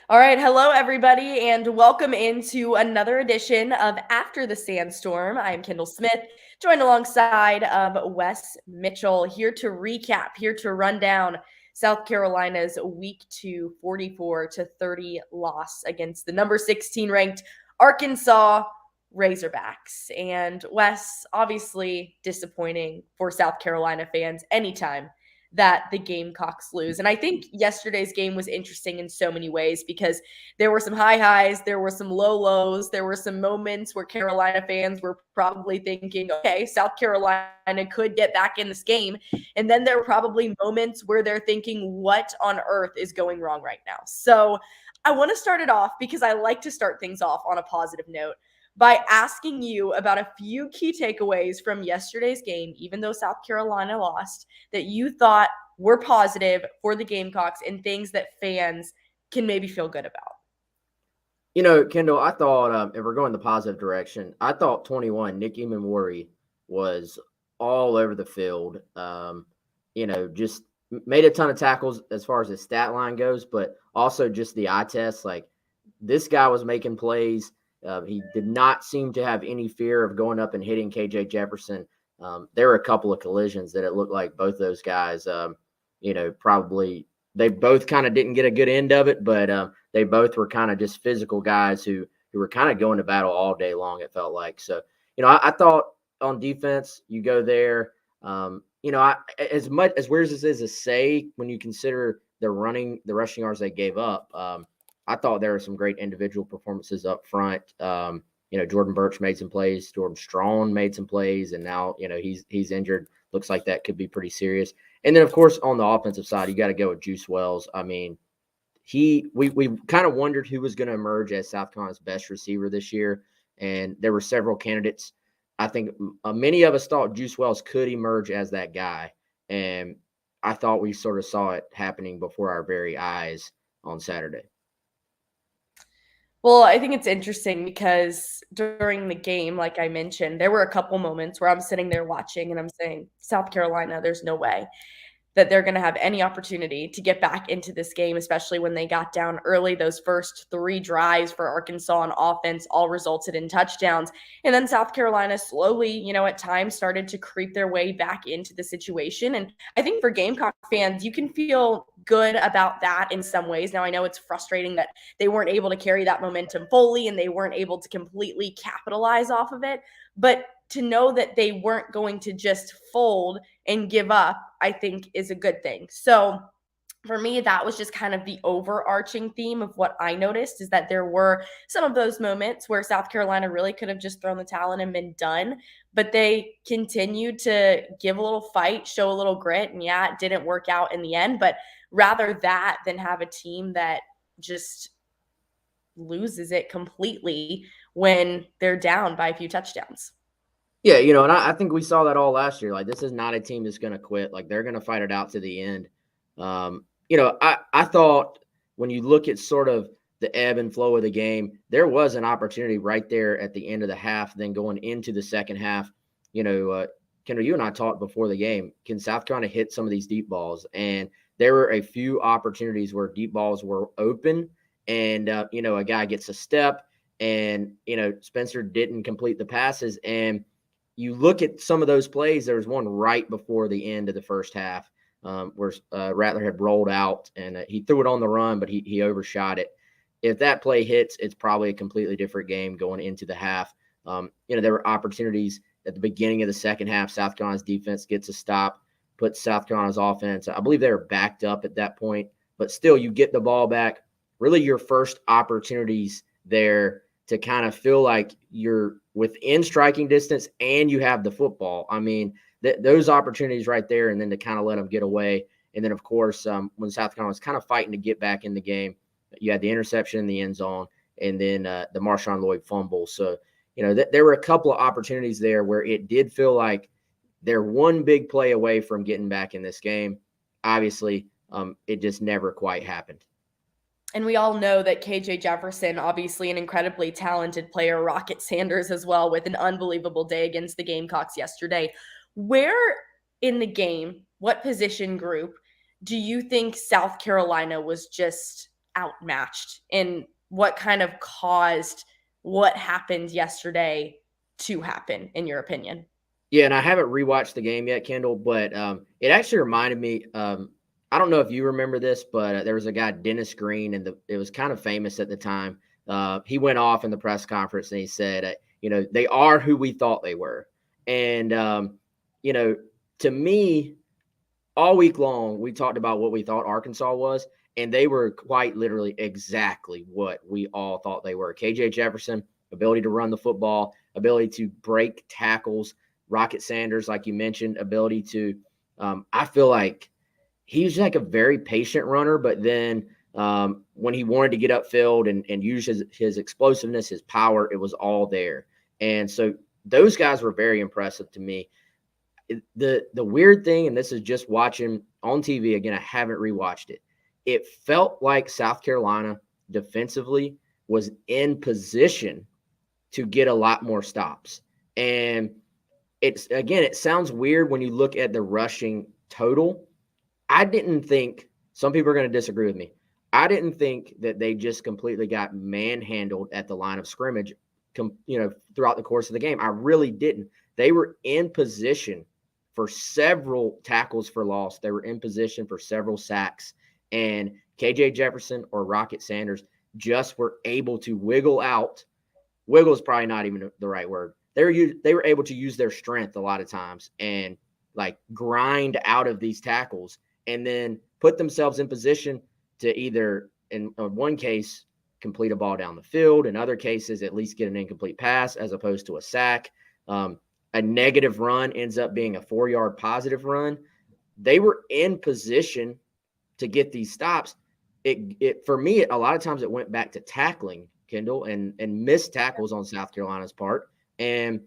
All right. Hello, everybody, and welcome into another edition of After the Sandstorm. I'm Kendall Smith, joined alongside of Wes Mitchell, here to recap, here to run down South Carolina's Week 2 44-30 loss against the number 16 ranked Arkansas Razorbacks. And Wes, obviously disappointing for South Carolina fans anytime that the Gamecocks lose. And I think yesterday's game was interesting in so many ways because there were some high highs, there were some low lows, there were some moments where Carolina fans were probably thinking, okay, South Carolina could get back in this game. And then there were probably moments where they're thinking, what on earth is going wrong right now? So I want to start it off because I like to start things off on a positive note by asking you about a few key takeaways from yesterday's game, even though South Carolina lost, that you thought were positive for the Gamecocks and things that fans can maybe feel good about. Kendall, I thought if we're going the positive direction, I thought 21, Nick Emmanwori was all over the field. Just made a ton of tackles as far as his stat line goes, but also just the eye test. Like, this guy was making plays. He did not seem to have any fear of going up and hitting KJ Jefferson. There were a couple of collisions that it looked like both those guys, probably they both kind of didn't get a good end of it, but they both were kind of just physical guys who were kind of going to battle all day long, it felt like. So, I thought on defense, you go there. As much as weird as this is to say, when you consider the rushing yards they gave up, I thought there were some great individual performances up front. Jordan Burch made some plays. Jordan Strong made some plays, and now, he's injured. Looks like that could be pretty serious. And then, of course, on the offensive side, you got to go with Juice Wells. I mean, we kind of wondered who was going to emerge as South Carolina's best receiver this year, and there were several candidates. I think many of us thought Juice Wells could emerge as that guy, and I thought we sort of saw it happening before our very eyes on Saturday. Well, I think it's interesting because during the game, like I mentioned, there were a couple moments where I'm sitting there watching and I'm saying, South Carolina, there's no way that they're going to have any opportunity to get back into this game, especially when they got down early. Those first three drives for Arkansas on offense all resulted in touchdowns. And then South Carolina slowly, at times started to creep their way back into the situation. And I think for Gamecock fans, you can feel good about that in some ways. Now, I know it's frustrating that they weren't able to carry that momentum fully and they weren't able to completely capitalize off of it. But to know that they weren't going to just fold and give up, I think is a good thing. So for me, that was just kind of the overarching theme of what I noticed is that there were some of those moments where South Carolina really could have just thrown the towel in and been done, but they continued to give a little fight, show a little grit. And yeah, it didn't work out in the end, but rather that than have a team that just loses it completely when they're down by a few touchdowns. Yeah, and I think we saw that all last year. Like, this is not a team that's going to quit. Like, they're going to fight it out to the end. I thought when you look at sort of the ebb and flow of the game, there was an opportunity right there at the end of the half, then going into the second half. Kendall, you and I talked before the game. Can South Carolina hit some of these deep balls? And there were a few opportunities where deep balls were open and, a guy gets a step and, Spencer didn't complete the passes. And you look at some of those plays, there was one right before the end of the first half where Rattler had rolled out and he threw it on the run, but he overshot it. If that play hits, it's probably a completely different game going into the half. There were opportunities at the beginning of the second half. South Carolina's defense gets a stop, puts South Carolina's offense. I believe they were backed up at that point, but still you get the ball back. Really your first opportunities there to kind of feel like you're within striking distance and you have the football. I mean, those opportunities right there, and then to kind of let them get away. And then, of course, when South Carolina was kind of fighting to get back in the game, you had the interception in the end zone and then the Marshawn Lloyd fumble. So, there were a couple of opportunities there where it did feel like they're one big play away from getting back in this game. Obviously, it just never quite happened. And we all know that KJ Jefferson, obviously an incredibly talented player, Rocket Sanders as well, with an unbelievable day against the Gamecocks yesterday. Where in the game, what position group do you think South Carolina was just outmatched in what kind of caused what happened yesterday to happen, in your opinion? Yeah, and I haven't rewatched the game yet, Kendall, but it actually reminded me. I don't know if you remember this, but there was a guy, Dennis Green, and it was kind of famous at the time. He went off in the press conference and he said, they are who we thought they were. And, to me, all week long, we talked about what we thought Arkansas was, and they were quite literally exactly what we all thought they were. KJ Jefferson, ability to run the football, ability to break tackles. Rocket Sanders, like you mentioned, ability to, I feel like he's like a very patient runner, but then when he wanted to get upfield and use his explosiveness, his power, it was all there. And so those guys were very impressive to me. The weird thing, and this is just watching on TV again, I haven't rewatched it. It felt like South Carolina defensively was in position to get a lot more stops. And it sounds weird when you look at the rushing total. I didn't think, some people are going to disagree with me. I didn't think that they just completely got manhandled at the line of scrimmage, throughout the course of the game. I really didn't. They were in position for several tackles for loss. They were in position for several sacks. And KJ Jefferson or Rocket Sanders just were able to wiggle out. Wiggle is probably not even the right word. They were able to use their strength a lot of times and like grind out of these tackles and then put themselves in position to either, in one case, complete a ball down the field. In other cases, at least get an incomplete pass as opposed to a sack. A negative run ends up being a 4-yard positive run. They were in position to get these stops. It for me, a lot of times it went back to tackling, Kendall, and missed tackles on South Carolina's part. And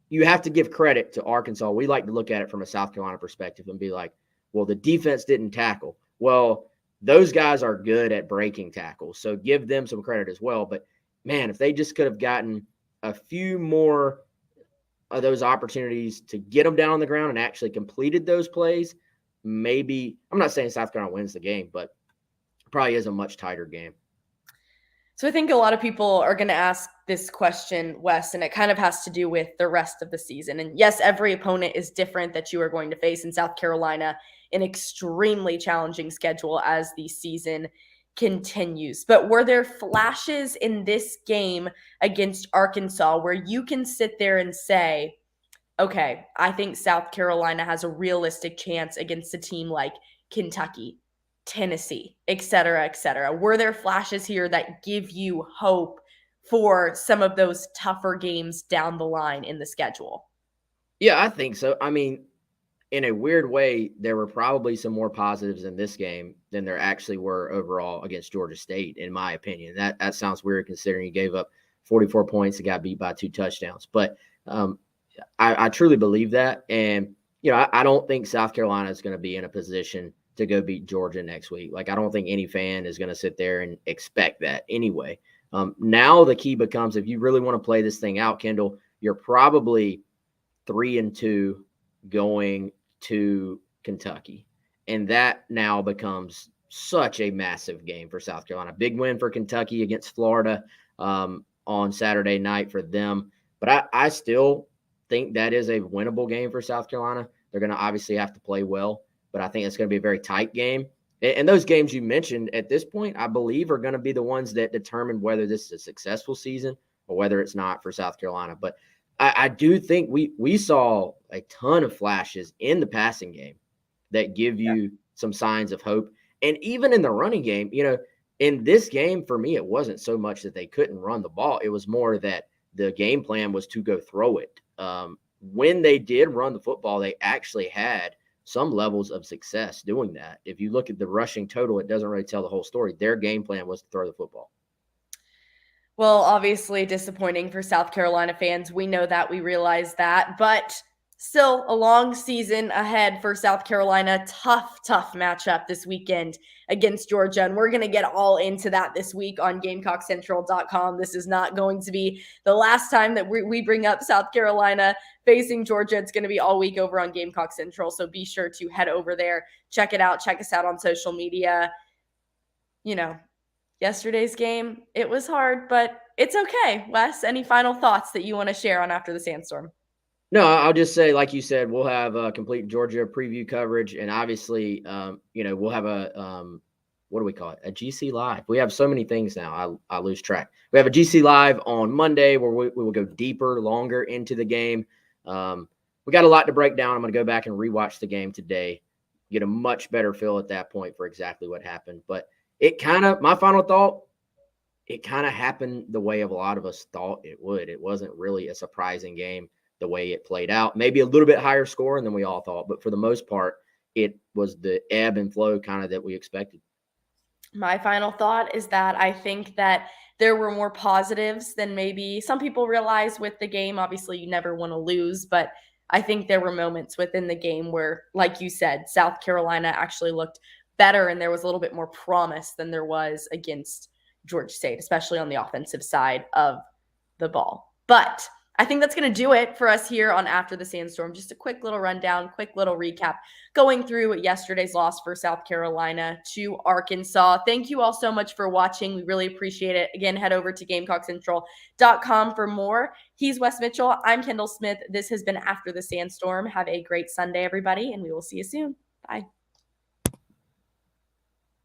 you have to give credit to Arkansas. We like to look at it from a South Carolina perspective and be like, well, the defense didn't tackle. Well, those guys are good at breaking tackles, so give them some credit as well. But, man, if they just could have gotten a few more of those opportunities to get them down on the ground and actually completed those plays, maybe – I'm not saying South Carolina wins the game, but probably is a much tighter game. So I think a lot of people are going to ask this question, Wes, and it kind of has to do with the rest of the season. And yes, every opponent is different that you are going to face in South Carolina, an extremely challenging schedule as the season continues. But were there flashes in this game against Arkansas where you can sit there and say, okay, I think South Carolina has a realistic chance against a team like Kentucky, Tennessee, et cetera, et cetera? Were there flashes here that give you hope for some of those tougher games down the line in the schedule? Yeah, I think so. I mean, in a weird way, there were probably some more positives in this game than there actually were overall against Georgia State, in my opinion. That sounds weird considering you gave up 44 points and got beat by 2 touchdowns. But I truly believe that. And, I don't think South Carolina is going to be in a position to go beat Georgia next week. Like, I don't think any fan is going to sit there and expect that anyway. Now the key becomes, if you really want to play this thing out, Kendall, you're probably 3-2 going to Kentucky. And that now becomes such a massive game for South Carolina. Big win for Kentucky against Florida on Saturday night for them. But I still think that is a winnable game for South Carolina. They're going to obviously have to play well, but I think it's going to be a very tight game. And those games you mentioned at this point, I believe, are going to be the ones that determine whether this is a successful season or whether it's not for South Carolina. But I do think we saw a ton of flashes in the passing game that give you some signs of hope. And even in the running game, in this game, for me, it wasn't so much that they couldn't run the ball. It was more that the game plan was to go throw it. When they did run the football, they actually had some levels of success doing that. If you look at the rushing total, it doesn't really tell the whole story. Their game plan was to throw the football. Well, obviously disappointing for South Carolina fans. We know that. We realize that. But still a long season ahead for South Carolina. Tough matchup this weekend against Georgia. And we're going to get all into that this week on GamecockCentral.com. This is not going to be the last time that we bring up South Carolina facing Georgia. It's going to be all week over on Gamecock Central. So be sure to head over there, check it out, check us out on social media. yesterday's game, it was hard, but it's okay. Wes, any final thoughts that you want to share on After the Sandstorm? No, I'll just say, like you said, we'll have complete Georgia preview coverage, and obviously, we'll have what do we call it? A GC Live. We have so many things now. I lose track. We have a GC Live on Monday where we will go deeper, longer into the game. We got a lot to break down. I'm going to go back and rewatch the game today, get a much better feel at that point for exactly what happened. But my final thought, it kind of happened the way a lot of us thought it would. It wasn't really a surprising game the way it played out. Maybe a little bit higher scoring than we all thought, but for the most part, it was the ebb and flow kind of that we expected. My final thought is that I think that there were more positives than maybe some people realize with the game. Obviously, you never want to lose, but I think there were moments within the game where, like you said, South Carolina actually looked better and there was a little bit more promise than there was against Georgia State, especially on the offensive side of the ball. But I think that's going to do it for us here on After the Sandstorm. Just a quick little rundown, quick little recap going through yesterday's loss for South Carolina to Arkansas. Thank you all so much for watching. We really appreciate it. Again, head over to GamecockCentral.com for more. He's Wes Mitchell. I'm Kendall Smith. This has been After the Sandstorm. Have a great Sunday, everybody, and we will see you soon. Bye.